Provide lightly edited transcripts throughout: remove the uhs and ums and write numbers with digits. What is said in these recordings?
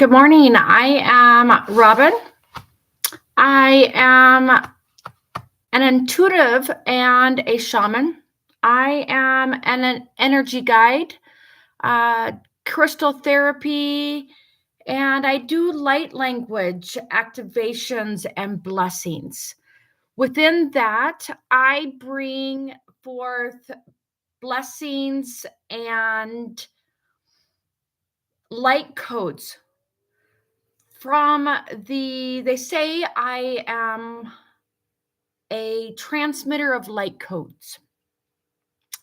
Good morning. I am Robin. I am an intuitive and a shaman. I am an energy guide, uh, crystal therapy, and I do light language activations and blessings. Within that, I bring forth blessings and light codes from they say I am a transmitter of light codes.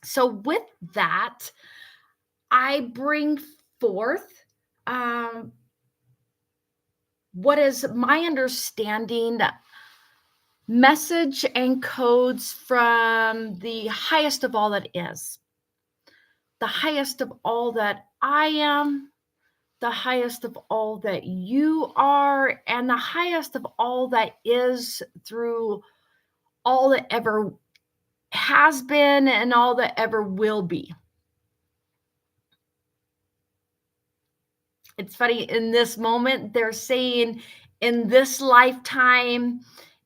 So with that, I bring forth um, what is my understanding message and codes from the highest of all that is, the highest of all that I am, the highest of all that you are, and the highest of all that is through all that ever has been and all that ever will be. It's funny, in this moment, they're saying in this lifetime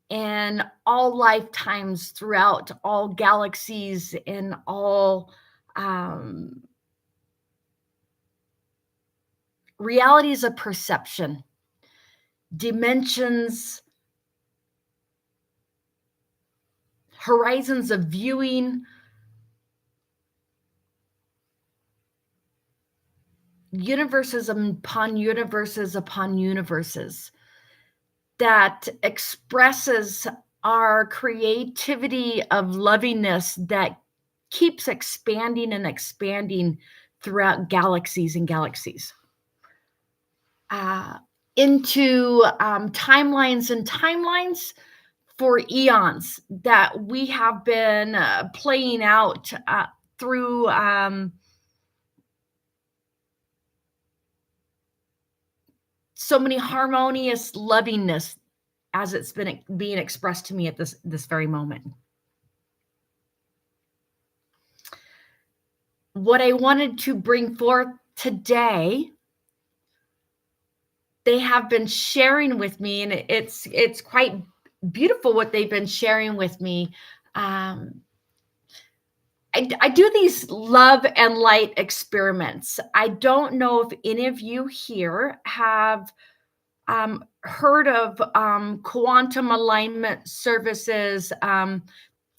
and all lifetimes throughout all galaxies and all um, realities of perception, dimensions, horizons of viewing, universes upon universes upon universes that expresses our creativity of lovingness that keeps expanding and expanding throughout galaxies and galaxies into timelines and timelines for eons that we have been playing out through so many harmonious lovingness as it's been being expressed to me at this very moment. What I wanted to bring forth today, they have been sharing with me, and it's quite beautiful what they've been sharing with me. I do these love and light experiments. I don't know if any of you here have heard of quantum alignment services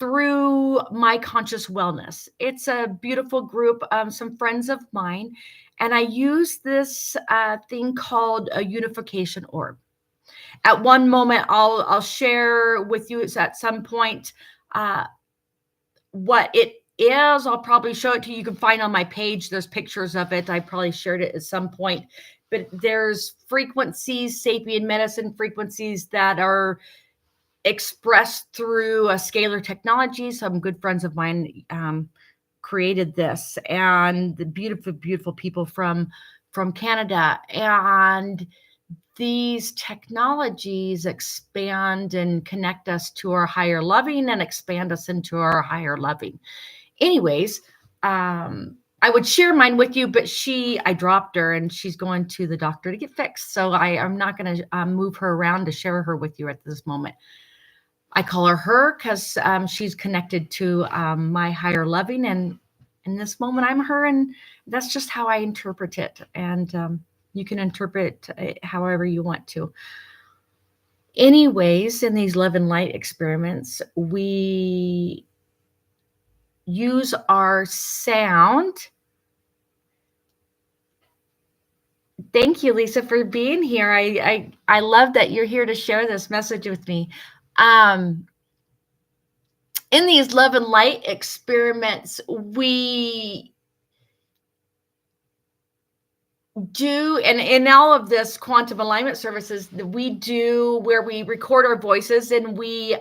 through My Conscious Wellness. It's a beautiful group, some friends of mine, and I use this thing called a unification orb. At one moment, I'll share with you at some point what it is. I'll probably show it to you. You can find on my page. There's pictures of it. I probably shared it at some point. But there's frequencies, sapient medicine frequencies that are expressed through a scalar technology. Some good friends of mine created this, and the beautiful, beautiful people from Canada. And these technologies expand and connect us to our higher loving and expand us into our higher loving. Anyways, I would share mine with you, but I dropped her and she's going to the doctor to get fixed. So I'm not going to move her around to share her with you at this moment. I call her because she's connected to my higher loving. And in this moment, I'm her. And that's just how I interpret it. And you can interpret it however you want to. Anyways, in these love and light experiments, we use our sound. Thank you, Lisa, for being here. I love that you're here to share this message with me. In these love and light experiments, we do, and in all of this quantum alignment services, we do where we record our voices and we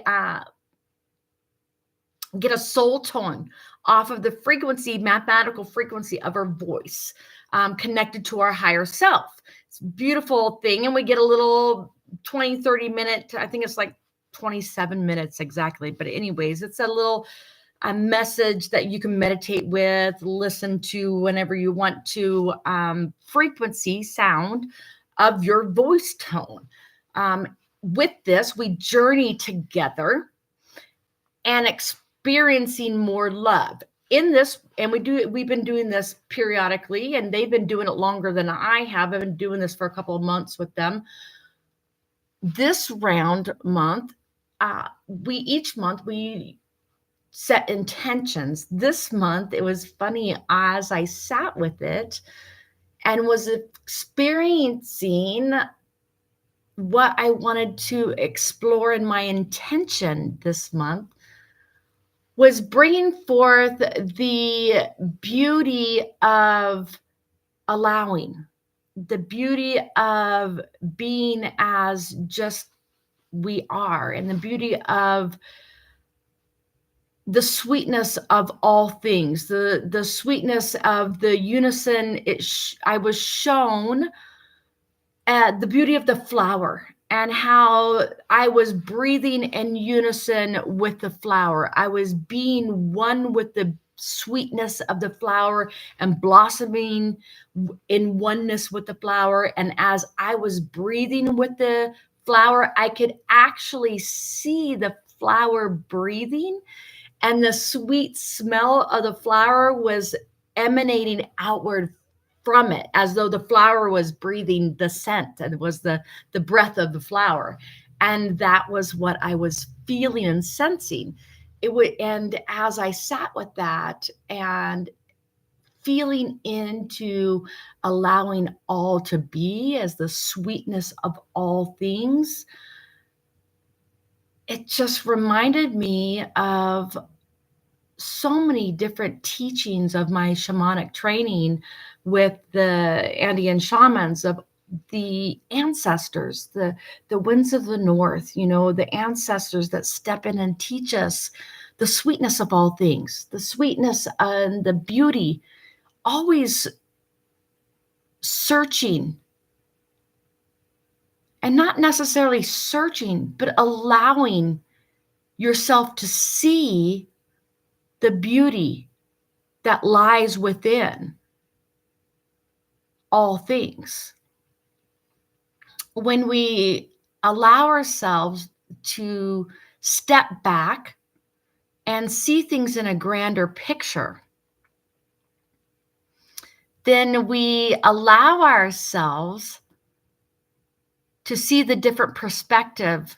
get a soul tone off of the frequency, mathematical frequency of our voice, connected to our higher self. It's a beautiful thing. And we get a little 20, 30 minute, I think it's like 27 minutes exactly. But anyways, it's a little message that you can meditate with, listen to whenever you want to, frequency sound of your voice tone. With this, we journey together and experiencing more love in this. And we've been doing this periodically, and they've been doing it longer than I have. I've been doing this for a couple of months with them. This month, each month we set intentions. This month, it was funny as I sat with it and was experiencing what I wanted to explore in my intention this month was bringing forth the beauty of allowing, the beauty of being as just we are, and the beauty of the sweetness of all things, the sweetness of the unison. I was shown the beauty of the flower and how I was breathing in unison with the flower. I was being one with the sweetness of the flower and blossoming in oneness with the flower. And as I was breathing with the flower, I could actually see the flower breathing, and the sweet smell of the flower was emanating outward from it, as though the flower was breathing the scent and it was the breath of the flower. And that was what I was feeling and sensing. And as I sat with that and feeling into allowing all to be as the sweetness of all things, it just reminded me of so many different teachings of my shamanic training with the Andean shamans, of the ancestors, the winds of the north, the ancestors that step in and teach us the sweetness of all things, the sweetness and the beauty, always searching, and not necessarily searching, but allowing yourself to see the beauty that lies within all things. When we allow ourselves to step back and see things in a grander picture, then we allow ourselves to see the different perspective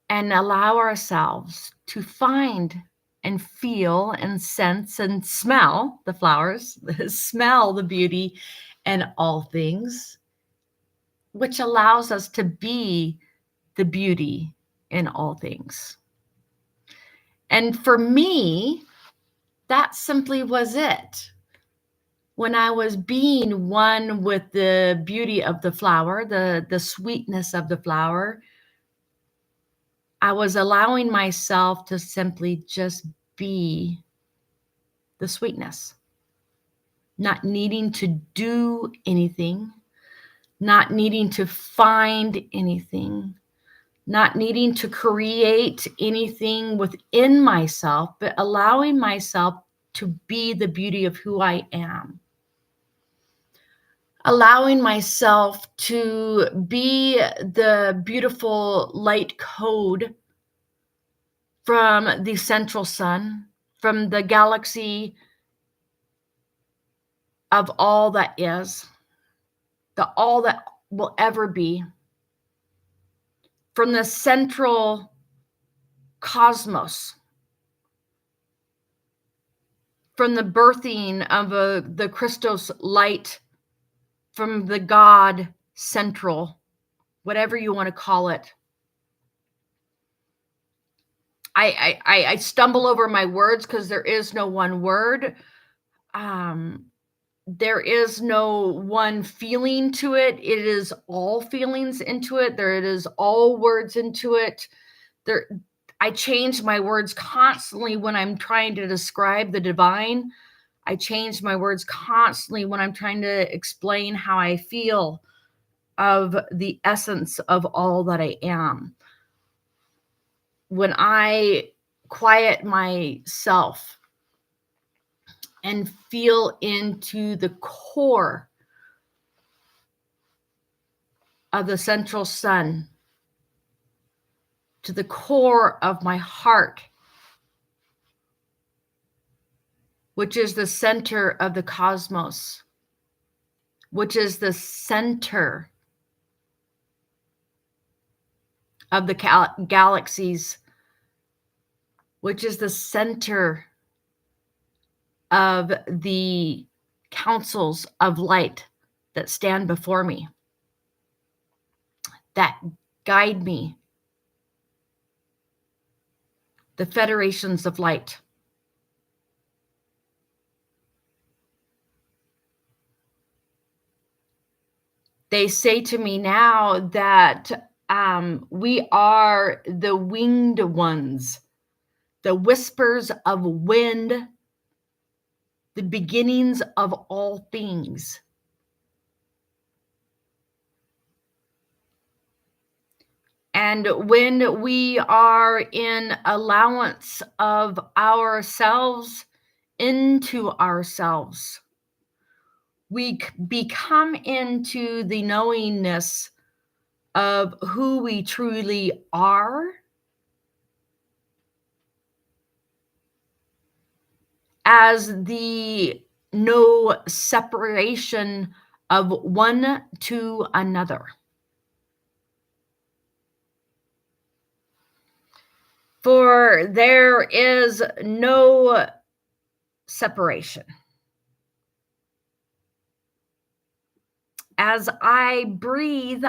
and allow ourselves to find and feel and sense and smell the flowers, smell the beauty and all things, which allows us to be the beauty in all things. And for me, that simply was it. When I was being one with the beauty of the flower, the sweetness of the flower, I was allowing myself to simply just be the sweetness, not needing to do anything, not needing to find anything, not needing to create anything within myself, but allowing myself to be the beauty of who I am. Allowing myself to be the beautiful light code from the central sun, from the galaxy of all that is, the all that will ever be, from the central cosmos, from the birthing of the Christos light, from the God central, whatever you want to call it. I stumble over my words because there is no one word. There is no one feeling to it. It is all feelings into it. It is all words into it. I change my words constantly when I'm trying to describe the divine. I change my words constantly when I'm trying to explain how I feel of the essence of all that I am. When I quiet myself and feel into the core of the central sun to the core of my heart, which is the center of the cosmos, which is the center of the galaxies, which is the center of the councils of light that stand before me, that guide me, the federations of light. They say to me now that we are the winged ones, the whispers of wind, the beginnings of all things. And when we are in allowance of ourselves into ourselves, we become into the knowingness of who we truly are, as the no separation of one to another. For there is no separation. As I breathe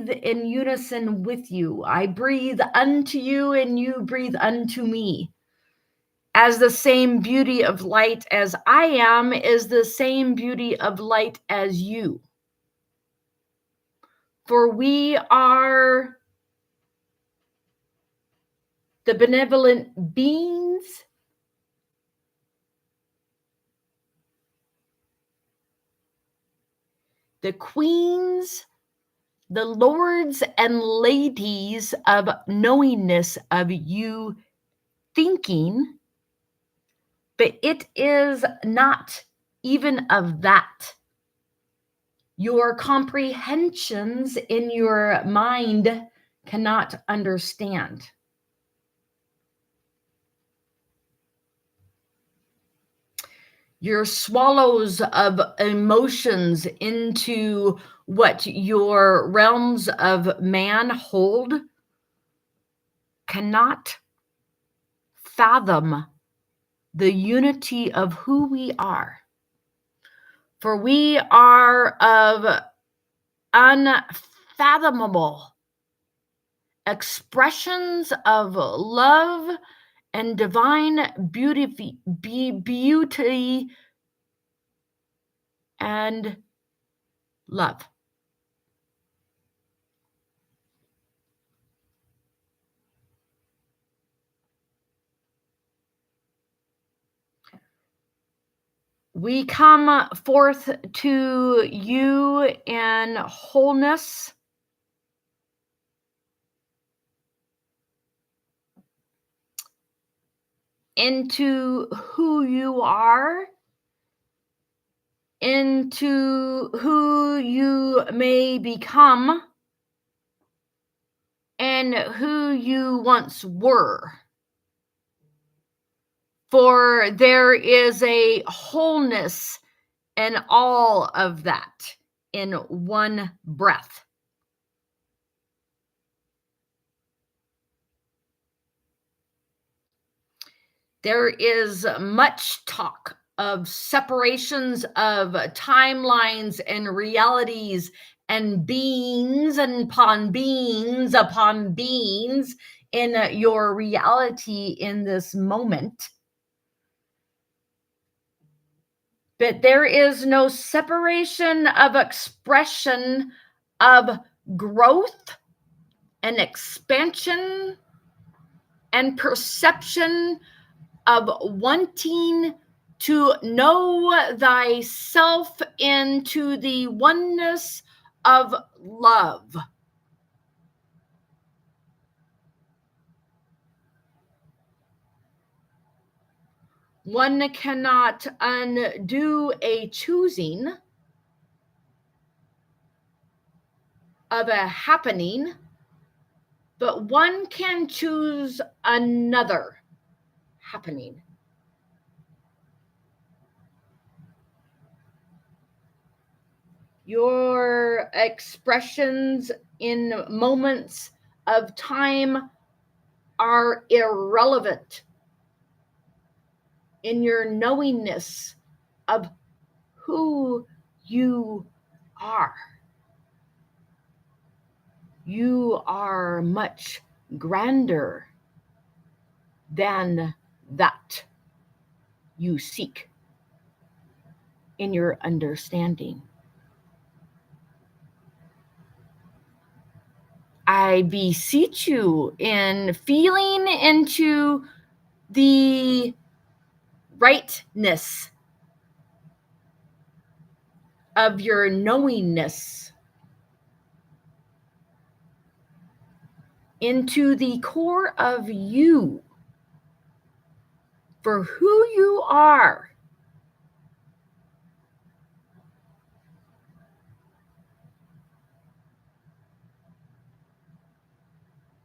in unison with you. I breathe unto you and you breathe unto me. As the same beauty of light as I am is the same beauty of light as you. For we are the benevolent beings the queens, the lords and ladies of knowingness of you thinking, but it is not even of that. Your comprehensions in your mind cannot understand. Your swallows of emotions into what your realms of man hold cannot fathom the unity of who we are. For we are of unfathomable expressions of love and divine beauty and love. We come forth to you in wholeness, into who you are, into who you may become, and who you once were. For there is a wholeness in all of that in one breath. There is much talk of separations of timelines and realities and beings upon beings upon beings in your reality in this moment. But there is no separation of expression of growth and expansion and perception of wanting to know thyself into the oneness of love. One cannot undo a choosing, of a happening, but one can choose another happening. Your expressions in moments of time are irrelevant in your knowingness of who you are. You are much grander than that you seek in your understanding. I beseech you in feeling into the rightness of your knowingness, into the core of you, for who you are.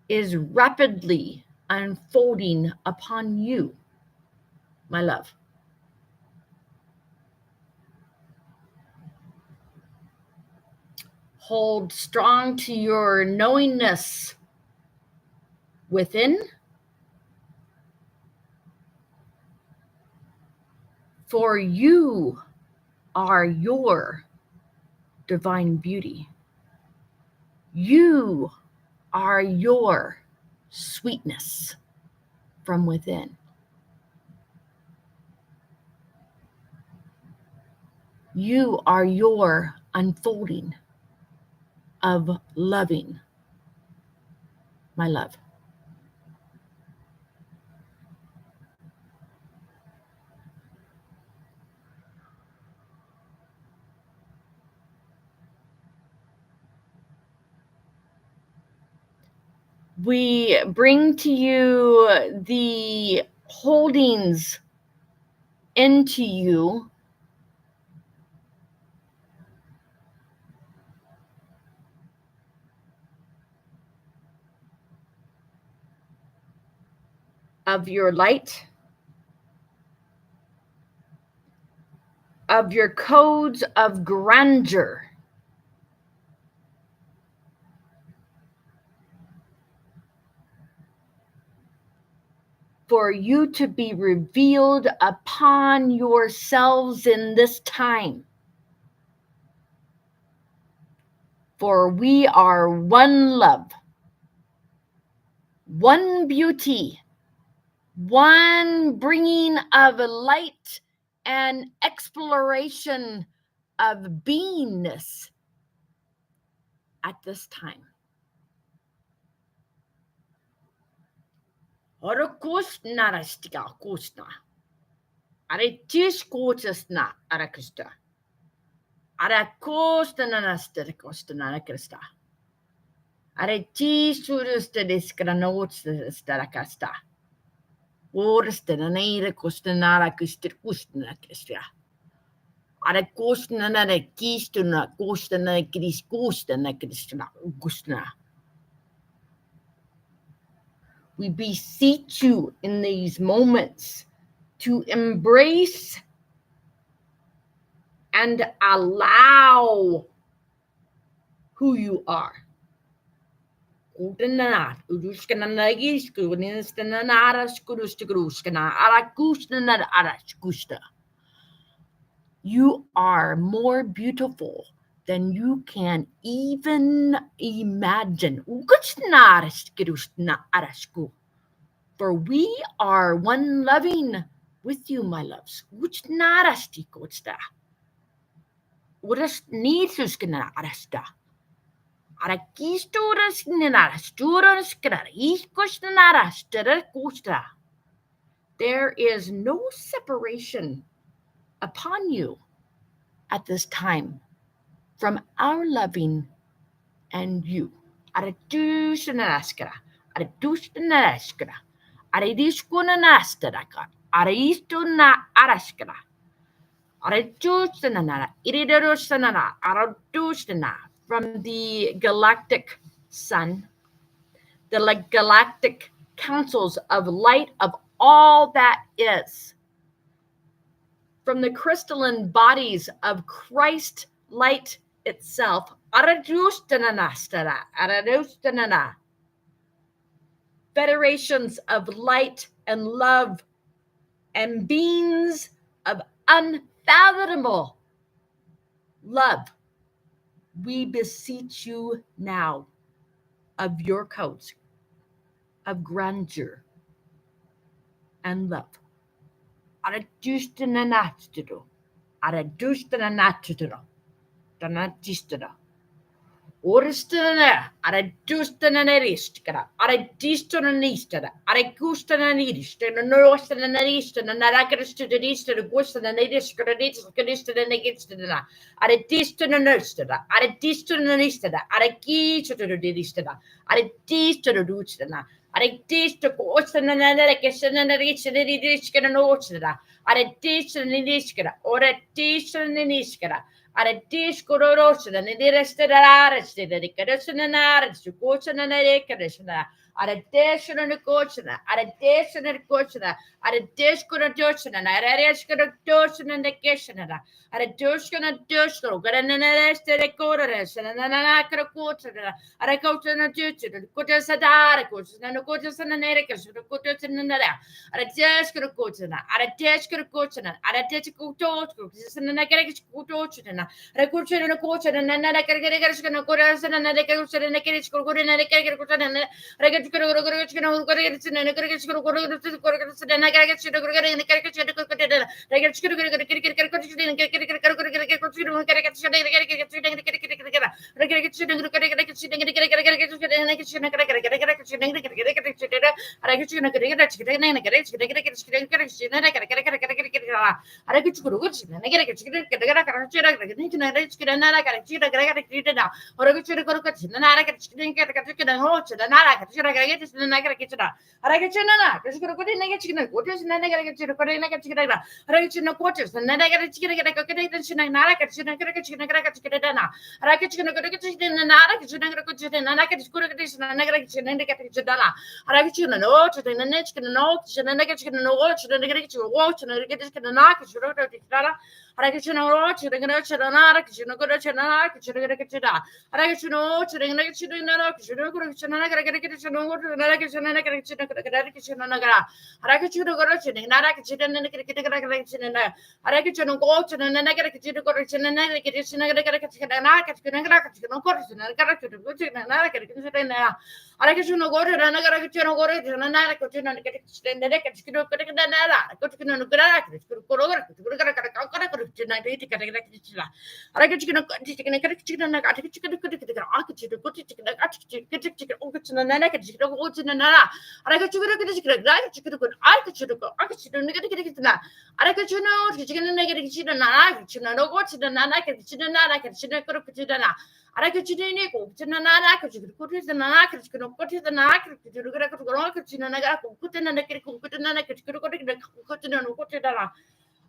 Is rapidly unfolding upon you, my love. Hold strong to your knowingness within, for you are your divine beauty. You are your sweetness from within. You are your unfolding of loving, my love. We bring to you the holdings into you of your light, of your codes of grandeur, for you to be revealed upon yourselves in this time. For we are one love, one beauty, one bringing of light and exploration of beingness at this time. Holocaust-na Aretis-koosna Arakusta. Arakostananasterikostananakrista. Aretis-surustadiskranootstarakasta. Orstananairakostanarakustirkustanakrista. Arekostananakistunakostanakriskustanakristana. We beseech you in these moments to embrace and allow who you are. You are more beautiful than you can even imagine. For we are one loving with you, my loves. There is no separation upon you at this time from our loving and you. from the galactic sun, the galactic councils of light of all that is, from the crystalline bodies of Christ light itself, federations of light and love and beings of unfathomable love, we beseech you now of your codes of grandeur and love. Aradustinanatidro, aradustinanatidro, danatistida. Oristana, aradustanaristica, aradistonanista, aragustananista, and norstananista, and naragastinista, the gustananidis, gradista, and negistana, aradistonanista, aradistonanista, aragistonanista, aradistonanista. Aradista costananakisanarisca, and orchida, aradistonaniska, or aradistonaniska. Aradish Goroshan, and it is the Aristid, the Kadishan and Aris, the Goshan and the Kadishana, Aradation and the Goshana, Aradation and the Goshana, Aradish Gorodoshan, and Aradish Gorodoshan and the Kishana, Aradoshan and Doshko, but an arrest the Goras and an Anakra Goshana, Arakotan and Duchin, the Godas and Aracos, and the Godas and the Nericas, the Godas and the Aradish Gorodosana, Aradish Gorodosana, Aradish Gorodosana, and the Nagaric Gorodosana. Recruited and a coach and another and a chorus and another coach and a carriage good and a carriage and a regular and a carriage and a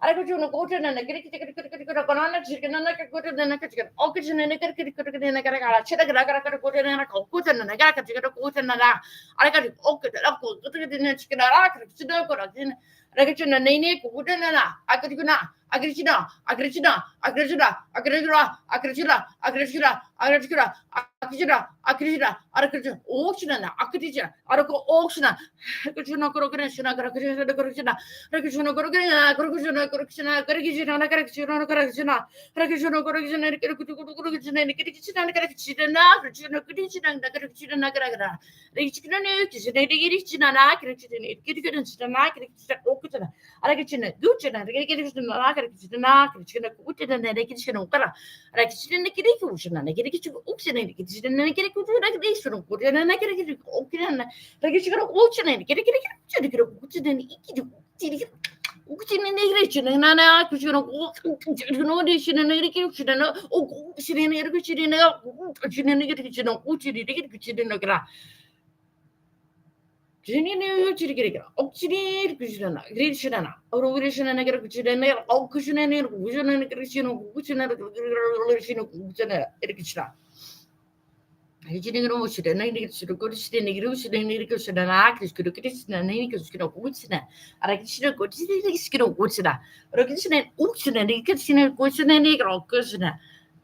I go to a quarter and a cricket banana chicken and like a good and a chicken. Occasion and a cricket and a cara, check a good and a cook and a gaka to get a coat and a I got it okay, up to the chicken. I get you a name, good and a I could go now. Agricina, Agricina, Agricina, Agricina, Agricina, Agricina, Agricina, Agricina, Agricina, Agricina, Oceana, Agricina, Araco Oceana, Agricina, Corocina, Agricina, Agricina, Agricina, Corocina, Corocina, Corocina, Agricina, Agricina, Agricina, Agricina, Corocina, Agricina, Agricina, Agricina, Nagra, Richina, Richina, Agricina, Agricina, Ducina, Agricina, Crichina, Utin, and a kitchen opera. Rakitin, the Kirikution, and a Kirikish Oxen, and a kitchen, and a Kiriku, like this, and a negative open, and Rakish Ocean, and Kirikin, and Iki. Uctin in the region, and Anna, you know, addition and education, and oh, sitting in a kitchen, and a kitchen, Uchi, the kitchen in the gra.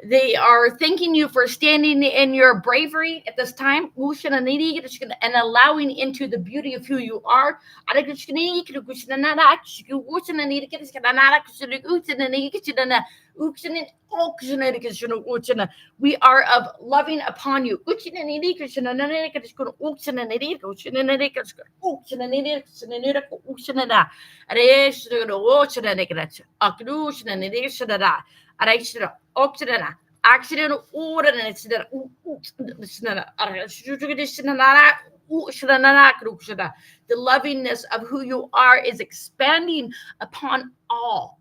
They are thanking you for standing in your bravery at this time and allowing into the beauty of who you are. We are of loving upon you. Accident the lovingness of who you are is expanding upon all.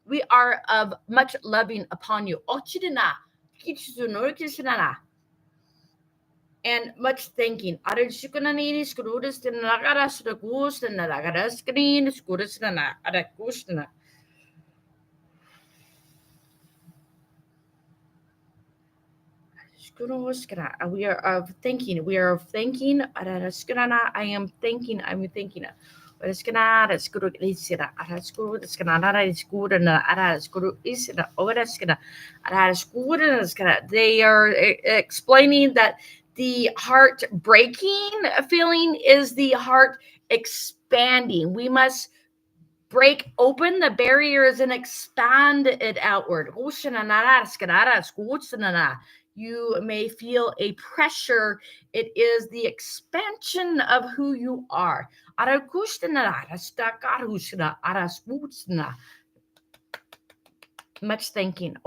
We are of much loving upon you. And much thanking. We are of thanking. We are of thanking. I am thanking. I'm thanking. They are explaining that the heart breaking feeling is the heart expanding. We must break open the barriers and expand it outward. You may feel a pressure. It is the expansion of who you are. Much thanking.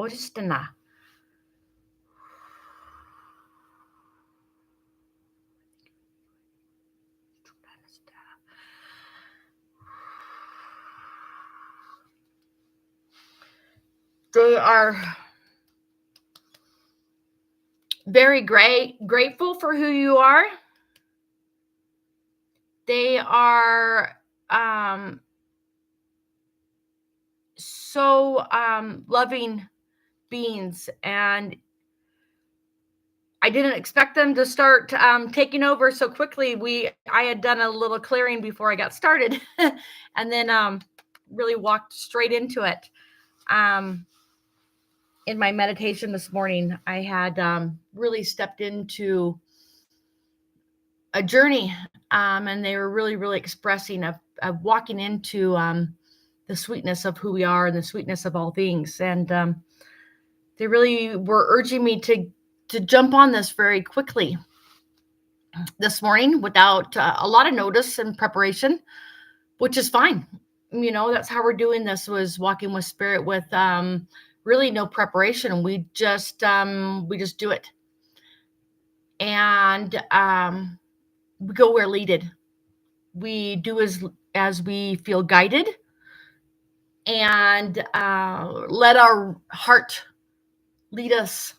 They are very grateful for who you are. They are so loving beings, and I didn't expect them to start taking over so quickly. I had done a little clearing before I got started, and then really walked straight into it. In my meditation this morning, I had really stepped into a journey, and they were really, really expressing of walking into the sweetness of who we are and the sweetness of all things. And they really were urging me to jump on this very quickly this morning without a lot of notice and preparation, which is fine. That's how we're doing this, was walking with spirit with really no preparation. We just do it. And we go where leaded. We do as we feel guided, and let our heart lead us,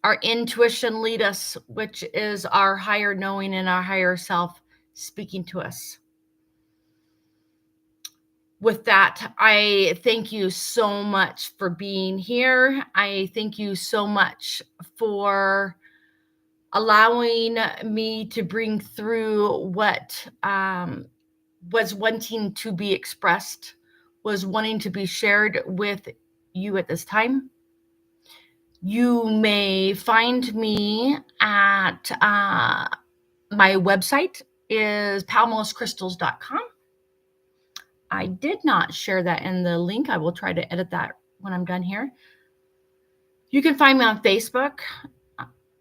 our intuition lead us, which is our higher knowing and our higher self speaking to us. With that, I thank you so much for being here. I thank you so much for allowing me to bring through what was wanting to be expressed, was wanting to be shared with you at this time. You may find me at my website is palmoscrystals.com. I did not share that in the link. I will try to edit that when I'm done here. You can find me on Facebook,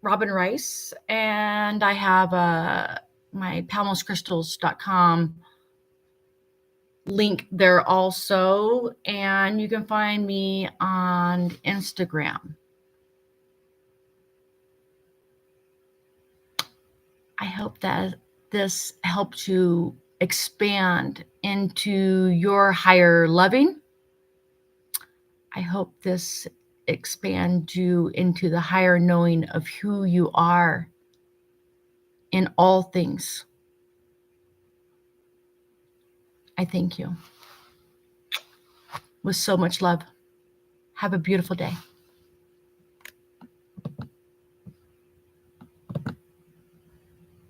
Robin Rice, and I have my palmoscrystals.com link there also, and you can find me on Instagram. I hope that this helped you expand into your higher loving. I hope this expand you into the higher knowing of who you are in all things. I thank you with so much love. Have a beautiful day.